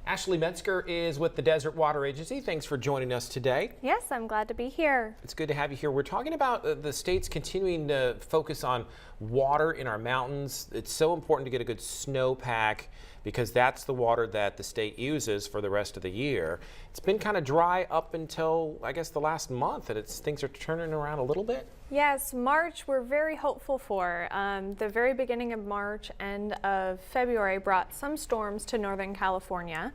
Ashley Metzger is with the Desert Water Agency. Thanks for joining us today. Yes, I'm glad to be here. It's good to have you here. We're talking about the state's continuing to focus on water in our mountains. It's so important to get a good snowpack because that's the water that the state uses for the rest of the year. It's been kind of dry up until, I guess, the last month, and things are turning around a little bit. Yes, March we're very hopeful for. The very beginning of March, end of February brought some storms to Northern California.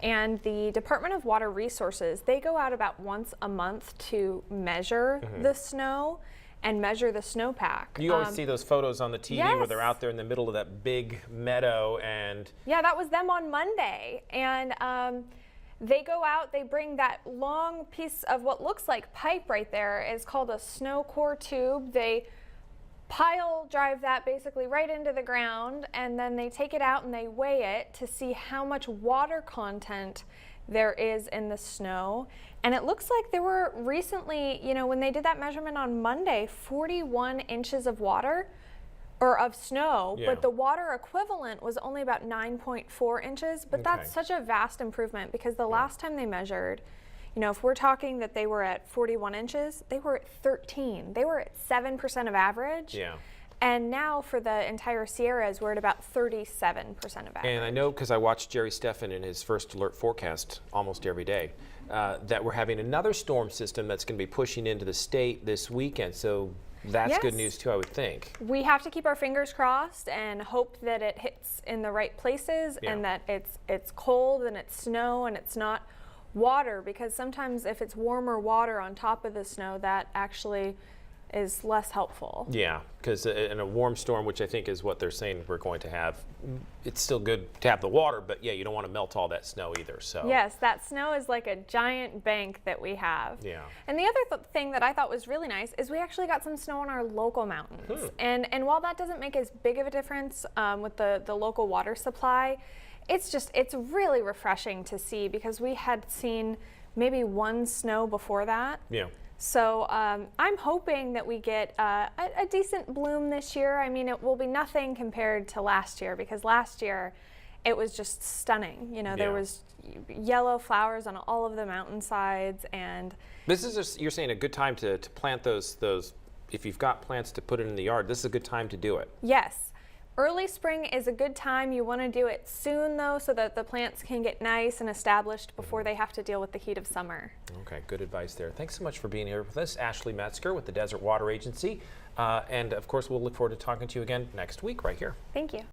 And the Department of Water Resources, they go out about once a month to measure the snow and measure the snowpack. You always see those photos on the TV yes. where they're out there in the middle of that big meadow and... Yeah, that was them on Monday. And they go out, they bring that long piece of what looks like pipe right there. It's called a snow core tube. They pile drive that basically right into the ground, and then they take it out and they weigh it to see how much water content there is in the snow. And it looks like there were recently, when they did that measurement on Monday, 41 inches of water or of snow, but the water equivalent was only about 9.4 inches. But that's such a vast improvement because the last time they measured, if we're talking that they were at 41 inches, they were at 13. They were at 7% of average. Yeah. And now for the entire Sierras, we're at about 37% of average. And I know because I watched Jerry Steffen in his first alert forecast almost every day, that we're having another storm system that's going to be pushing into the state this weekend. So that's good news too, I would think. We have to keep our fingers crossed and hope that it hits in the right places and that it's cold and it's snow and it's not water, because sometimes if it's warmer water on top of the snow, that actually is less helpful. Yeah, because in a warm storm, which I think is what they're saying we're going to have, it's still good to have the water, but yeah, you don't want to melt all that snow either. So yes, that snow is like a giant bank that we have. Yeah. And the other thing that I thought was really nice is we actually got some snow on our local mountains. And while that doesn't make as big of a difference with the local water supply, it's really refreshing to see, because we had seen maybe one snow before that. Yeah. So I'm hoping that we get a decent bloom this year. I mean, it will be nothing compared to last year, because last year it was just stunning. There was yellow flowers on all of the mountainsides, and this is just, you're saying, a good time to plant those. If you've got plants to put it in the yard, this is a good time to do it. Yes. Early spring is a good time. You want to do it soon, though, so that the plants can get nice and established before they have to deal with the heat of summer. Okay, good advice there. Thanks so much for being here with us, Ashley Metzger with the Desert Water Agency. And of course, we'll look forward to talking to you again next week right here. Thank you.